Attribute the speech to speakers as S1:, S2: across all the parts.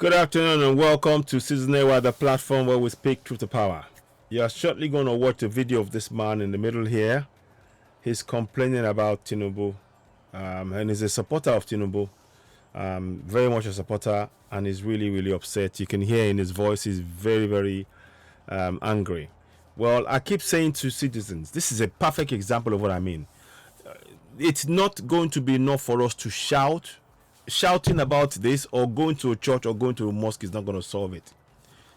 S1: Good afternoon and welcome to Season A, the platform where we speak truth to power. You are shortly going to watch a video of this man in the middle here. He's complaining about Tinubu, and he's a supporter of Tinubu, very much a supporter, and he's really upset. You can hear in his voice he's very angry. Well, I keep saying to citizens, this is a perfect example of what I mean. It's not going to be enough for us to shouting about this, or going to a church or going to a mosque is not going to solve it.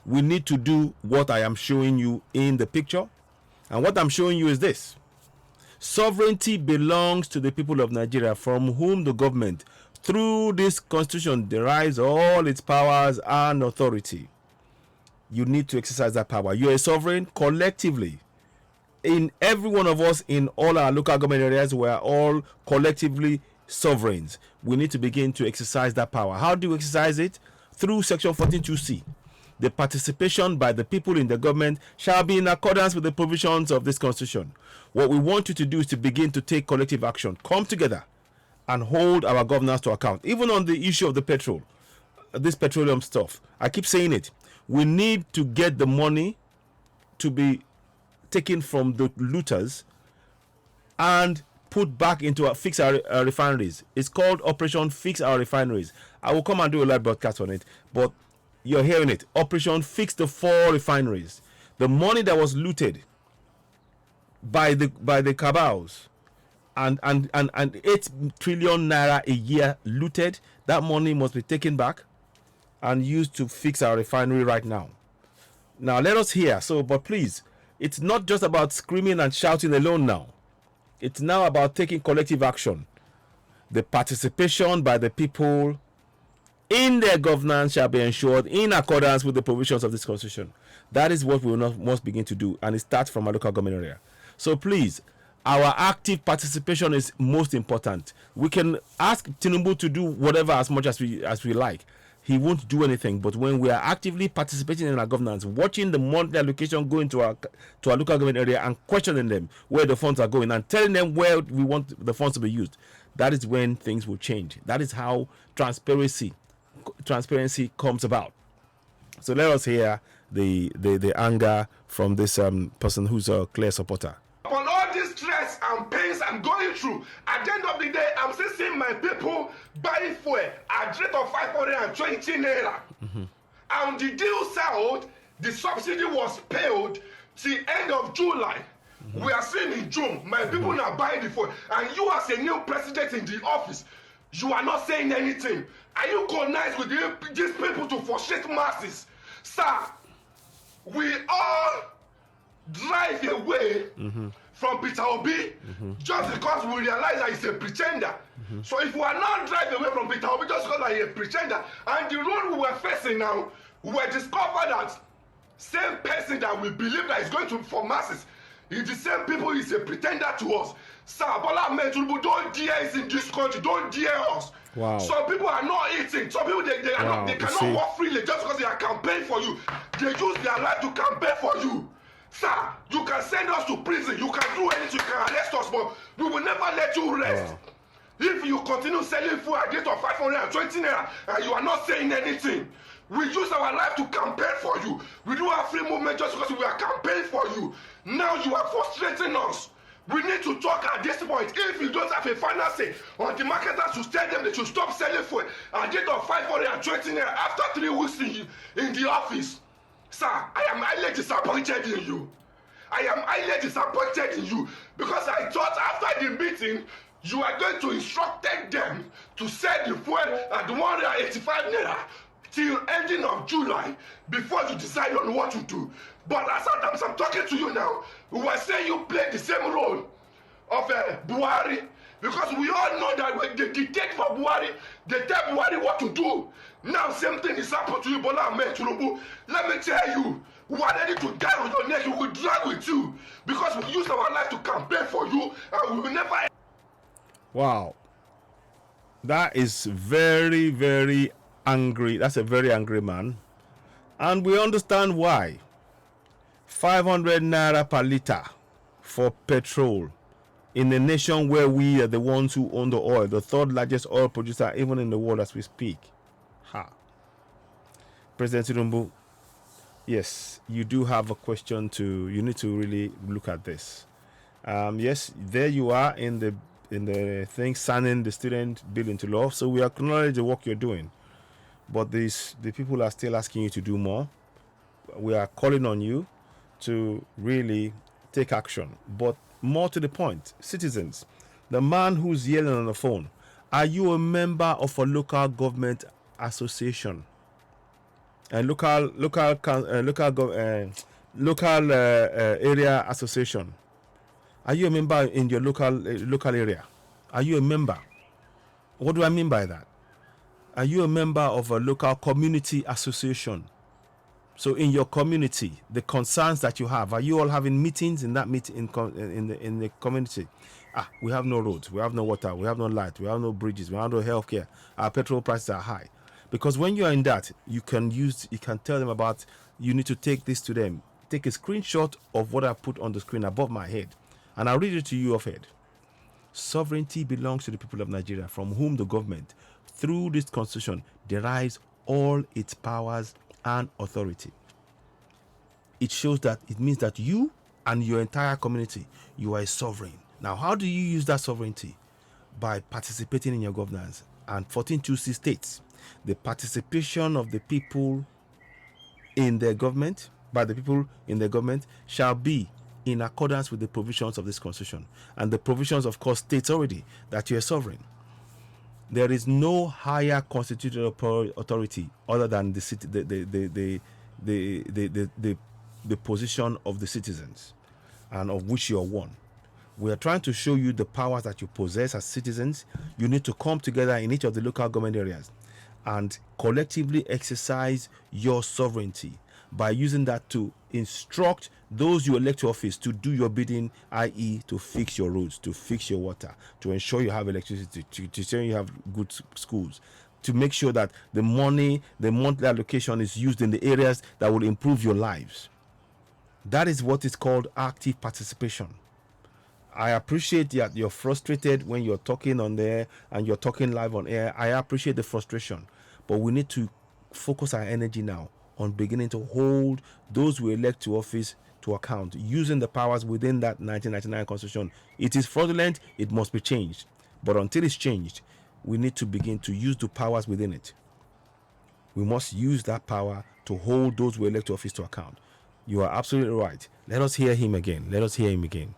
S1: We need to do what I am showing you in the picture, and what I'm showing you is this: sovereignty belongs to the people of Nigeria, from whom the government through this constitution derives all its powers and authority. You need to exercise that power. You're a sovereign collectively. In every one of us, in all our local government areas, we are all collectively sovereigns. We need to begin to exercise that power. How do you exercise it? Through section 14(2)(c). The participation by the people in the government shall be in accordance with the provisions of this constitution. What we want you to do is to begin to take collective action. Come together and hold our governors to account. Even on the issue of the petrol, this petroleum stuff, I keep saying it. We need to get the money to be taken from the looters and put back into fix our refineries. It's called Operation Fix Our Refineries. I will come and do a live broadcast on it, but you're hearing it. Operation Fix the 4 refineries. The money that was looted by the cabals, and 8 trillion naira a year looted, that money must be taken back and used to fix our refinery right now. Now let us hear. But please, it's not just about screaming and shouting alone now. It's now about taking collective action. The participation by the people in their governance shall be ensured in accordance with the provisions of this constitution. That is what we must begin to do, and it starts from our local government area. So please, our active participation is most important. We can ask Tinubu to do whatever as much as we like. He won't do anything. But when we are actively participating in our governance, watching the monthly allocation go into our local government area and questioning them where the funds are going and telling them where we want the funds to be used, that is when things will change. That is how transparency comes about. So let us hear the anger from this person who's a clear supporter.
S2: Upon all this stress and pains I'm going through, at the end of the day, I'm still seeing my people buying fuel at rate of 520 naira. And the deal settled, the subsidy was paid till end of July. We are seeing in June, my people are buying the fuel. And you as a new president in the office, you are not saying anything. Are you conniving with these people to frustrate masses? Sir, we all drive away from Peter Obi just because we realize that he's a pretender. So if we are not driving away from Peter Obi just because he's a pretender, and the road we were facing now, we were discovered that same person that we believe that is going to for masses is the same people is a pretender to us. Sir, Bola Ahmed Tinubu, don't dare us in this country, don't dare us.
S1: Wow.
S2: Some people are not eating. Some people they cannot walk freely just because they are campaigning for you. They use their life to campaign for you. Sir, you can send us to prison, you can do anything, you can arrest us, but we will never let you rest.
S1: Wow.
S2: If you continue selling food at the rate of 520 naira and you are not saying anything, we use our life to campaign for you. We do our free movement just because we are campaigning for you. Now you are frustrating us. We need to talk at this point. If you don't have a final say on the marketers to tell them they should stop selling food at the rate of 520 naira after 3 weeks in the office. Sir, I am highly disappointed in you. I am highly disappointed in you because I thought after the meeting you are going to instruct them to sell the fuel at 185 naira till ending of July before you decide on what to do. But as I'm talking to you now, we were saying you played the same role of Buhari, because we all know that when they dictate for Buhari, they tell Buhari what to do. Now same thing is happening to you, Bola Ahmed Tinubu. Let me tell you, we are ready to die with your neck. We will drag with you because we use our life to campaign for you, and we will never.
S1: Wow. That is very angry. That's a very angry man. And we understand why. 500 naira per litre for petrol in a nation where we are the ones who own the oil, the third largest oil producer even in the world as we speak. President Tinubu, yes, you do have a question you need to really look at this. Yes, there you are in the thing signing the student bill into law. So we acknowledge the work you're doing, but the people are still asking you to do more. We are calling on you to really take action. But more to the point, citizens, the man who's yelling on the phone, are you a member of a local government association? A local area association? Are you a member in your local area? Are you a member? What do I mean by that? Are you a member of a local community association? So in your community, the concerns that you have, are you all having meetings in that meeting in the community? We have no roads, we have no water, we have no light, we have no bridges, we have no healthcare. Our petrol prices are high. Because when you are in that, you can tell them about, you need to take this to them. Take a screenshot of what I put on the screen above my head, and I'll read it to you off head. Sovereignty belongs to the people of Nigeria, from whom the government, through this constitution, derives all its powers and authority. It shows that it means that you and your entire community, you are a sovereign. Now, how do you use that sovereignty? By participating in your governance. And 14.2c states the participation of the people in their government, by the people in their government, shall be in accordance with the provisions of this constitution. And the provisions, of course, states already that you are sovereign. There is no higher constitutional authority other than the position of the citizens, and of which you are one. We are trying to show you the powers that you possess as citizens. You need to come together in each of the local government areas and collectively exercise your sovereignty by using that to instruct those you elect to office to do your bidding, i.e. to fix your roads, to fix your water, to ensure you have electricity, to ensure you have good schools, to make sure that the money, the monthly allocation is used in the areas that will improve your lives. That is what is called active participation. I appreciate that you're frustrated when you're talking on there and you're talking live on air. I appreciate the frustration, but we need to focus our energy now on beginning to hold those we elect to office to account, using the powers within that 1999 constitution. It is fraudulent, it must be changed. But until it's changed, we need to begin to use the powers within it. We must use that power to hold those we elect to office to account. You are absolutely right. Let us hear him again. Let's hear him again.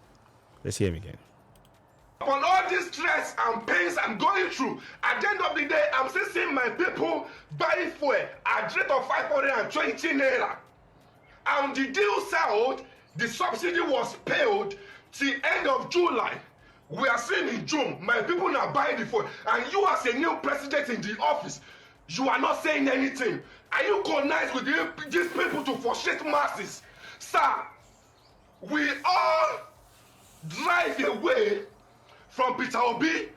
S2: On all this stress and pains I'm going through, at the end of the day, I'm still seeing my people buy fuel at the rate of 520 naira. And the deal settled, the subsidy was paid till end of July. We are seeing in June, my people now buying the fuel. And you as a new president in the office, you are not saying anything. Are you connived with these people to frustrate masses? Sir, we all drive away from Peter Obi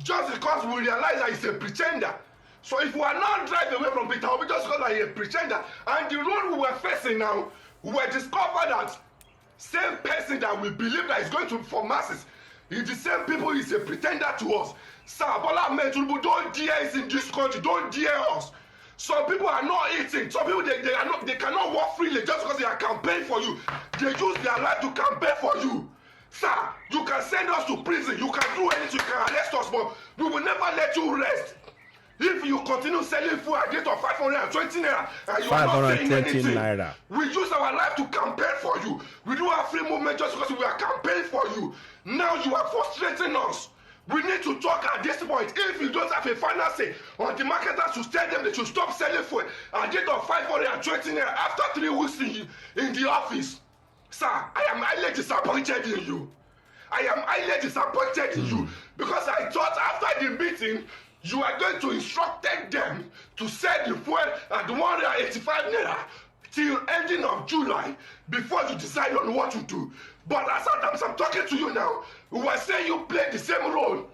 S2: just because we realize that he's a pretender. So if we are not driving away from Peter Obi just because he's a pretender, and the road we were facing now, we were discovered that same person that we believe that is going to for masses is the same people is a pretender to us. Sir, Bola Ahmed Tinubu, don't dare us in this country, don't dare us. Some people are not eating. Some people they cannot walk freely just because they are campaigning for you. They use their life to campaign for you. Sir, you can send us to prison, you can do anything, you can arrest us, but we will never let you rest. If you continue selling food at the rate of 520 naira and you are not saying anything, naira. We use our life to campaign for you. We do have free movement just because we are campaigning for you. Now you are frustrating us. We need to talk at this point. If you don't have a final say on the marketers to tell them they should stop selling food at the rate of 520 naira after 3 weeks in the office. Sir, I am highly disappointed in you. I am highly disappointed in you because I thought after the meeting you are going to instruct them to sell the fuel at 185 naira till ending of July before you decide on what to do. But as I'm talking to you now, we were saying you played the same role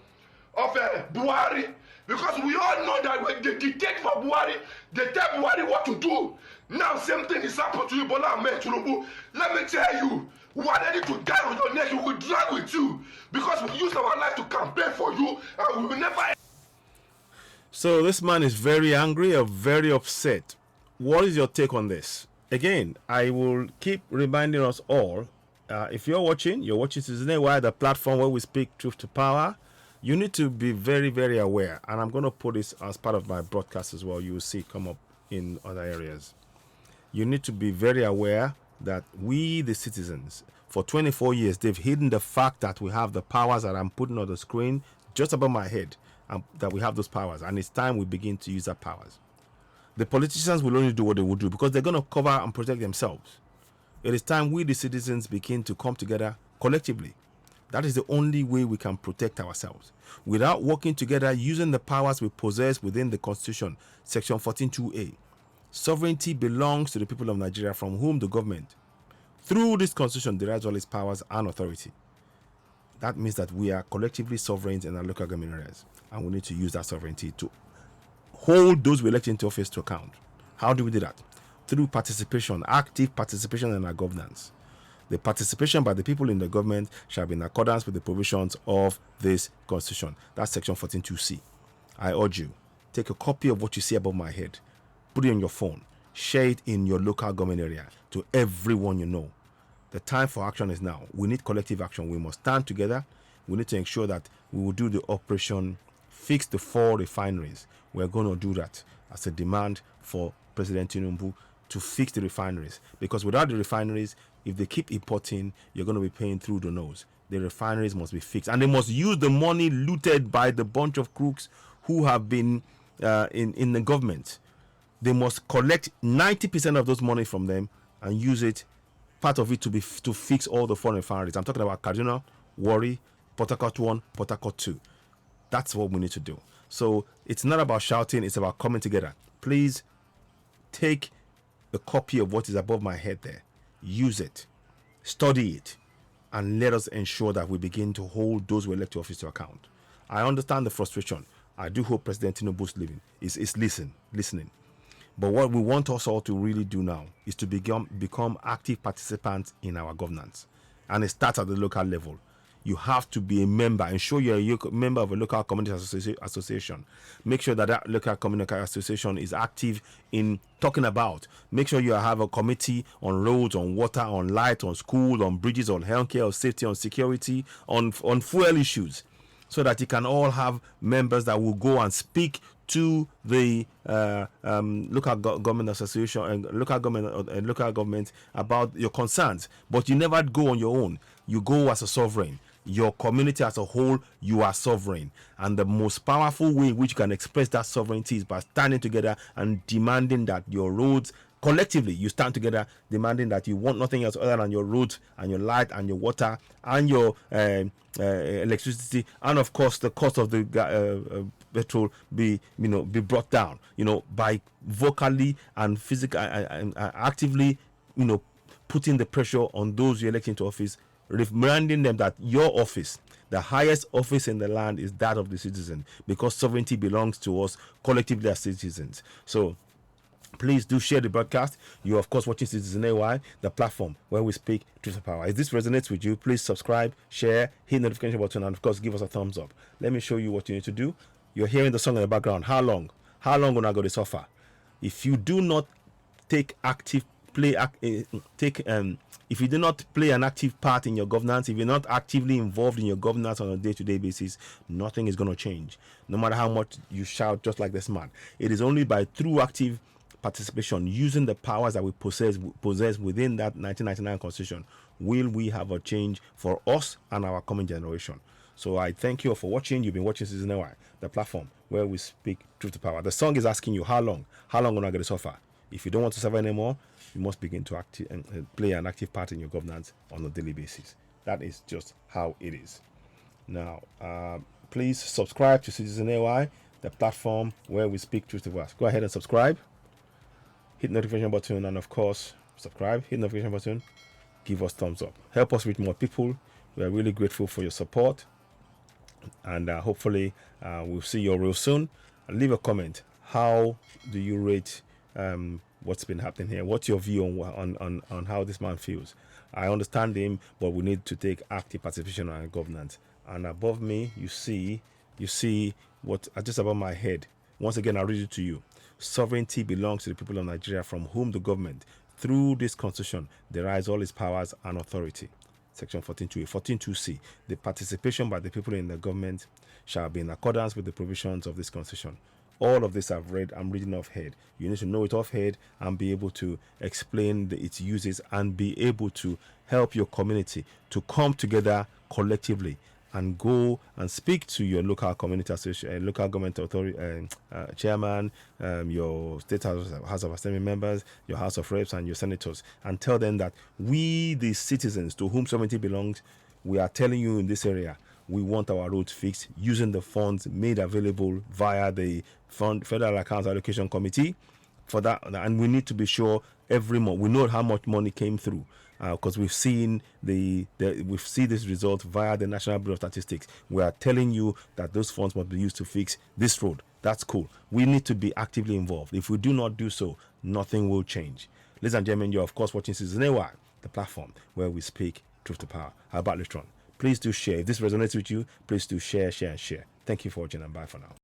S2: of Buhari, because we all know that when they dictate for Buhari, they tell Buhari what to do. Now same thing is happening to you, Bola Ahmed Tinubu. Let me tell you, we are ready to die with your neck. We will drag with you because we use our life to campaign for you, and we will never.
S1: So this man is very angry or very upset what is your take on this? Again, I will keep reminding us all, if you're watching Citizen Wire, the platform where we speak truth to power. You need to be very, very aware. And I'm going to put this as part of my broadcast as well. You will see it come up in other areas. You need to be very aware that we, the citizens, for 24 years, they've hidden the fact that we have the powers that I'm putting on the screen just above my head, that we have those powers. And it's time we begin to use our powers. The politicians will only do what they will do because they're going to cover and protect themselves. It is time we, the citizens, begin to come together collectively. That is the only way we can protect ourselves. Without working together, using the powers we possess within the Constitution, Section 14(2)(a. Sovereignty belongs to the people of Nigeria, from whom the government, through this Constitution, derives all its powers and authority. That means that we are collectively sovereign in our local government areas, and we need to use that sovereignty to hold those we elect into office to account. How do we do that? Through participation, active participation in our governance. The participation by the people in the government shall be in accordance with the provisions of this Constitution. That's Section 14(2)(c). I urge you, take a copy of what you see above my head, put it on your phone, share it in your local government area to everyone you know. The time for action is now. We need collective action. We must stand together. We need to ensure that we will do the operation, fix the 4 refineries. We're going to do that as a demand for President Tinubu to fix the refineries. Because without the refineries, if they keep importing, you're going to be paying through the nose. The refineries must be fixed. And they must use the money looted by the bunch of crooks who have been in the government. They must collect 90% of those money from them and use it, part of it, to fix all the foreign refineries. I'm talking about Kaduna, Warri, Port Harcourt 1, Port Harcourt 2. That's what we need to do. So it's not about shouting, it's about coming together. Please take a copy of what is above my head there. Use it, study it, and let us ensure that we begin to hold those who elect to office to account. I understand the frustration. I do hope President Tinubu's is listening. But what we want us all to really do now is to become active participants in our governance. And it starts at the local level. You have to be a member. Ensure you're a member of a local community association. Make sure that local community association is active in talking about. Make sure you have a committee on roads, on water, on light, on school, on bridges, on healthcare, on safety, on security, on fuel issues, so that you can all have members that will go and speak to the local government association and local government about your concerns. But you never go on your own. You go as a sovereign. Your community as a whole, you are sovereign. And the most powerful way in which you can express that sovereignty is by standing together and demanding that your roads, collectively, you stand together demanding that you want nothing else other than your roads and your light and your water and your electricity, and of course the cost of the petrol be brought down, by vocally and physically and actively, putting the pressure on those you elect into office, reminding them that your office, the highest office in the land, is that of the citizen, because sovereignty belongs to us collectively as citizens. So please do share the broadcast. You're of course watching Citizen AY, the platform where we speak truth to power. If this resonates with you, please subscribe, share, hit the notification button, and of course give us a thumbs up. Let me show you what you need to do. You're hearing the song in the background. How long will I go to suffer? If you do not take active play if you do not play an active part in your governance, if you're not actively involved in your governance on a day-to-day basis, nothing is going to change, no matter how much you shout, just like this man. It is only by through active participation, using the powers that we possess within that 1999 Constitution, will we have a change for us and our coming generation. So I thank you all for watching. You've been watching Citizen AY, the platform where we speak truth to power. The song is asking you, how long will I get to suffer? If you don't want to suffer anymore, you must begin to play an active part in your governance on a daily basis. That is just how it is. Now, please subscribe to Citizen AY, the platform where we speak truth to us. Go ahead and subscribe. Hit the notification button, and of course, subscribe, hit the notification button, give us thumbs up. Help us reach more people. We are really grateful for your support. And hopefully, we'll see you real soon. Leave a comment. How do you rate what's been happening here? What's your view on how this man feels? I understand him, but we need to take active participation on our governance. And above me, you see what just above my head. Once again, I'll read it to you. sovereignty belongs to the people of Nigeria, from whom the government, through this constitution, derives all its powers and authority. Section 14.2a. 14.2c. The participation by the people in the government shall be in accordance with the provisions of this constitution. All of this I've read, I'm reading off head. You need to know it off head and be able to explain its uses and be able to help your community to come together collectively and go and speak to your local community association, local government authority chairman, your state house of assembly members, your house of reps, and your senators, and tell them that we, the citizens to whom sovereignty belongs, we are telling you in this area, we want our roads fixed using the funds made available via the Federal Accounts Allocation Committee for that, and we need to be sure every month we know how much money came through, because we've seen we've seen this result via the National Bureau of Statistics. We are telling you that those funds must be used to fix this road. That's cool. We need to be actively involved. If we do not do so, nothing will change. Ladies and gentlemen, you're of course watching Season AY, the platform where we speak truth to power. How about later on? Please do share. If this resonates with you, please do share. Thank you for watching, and bye for now.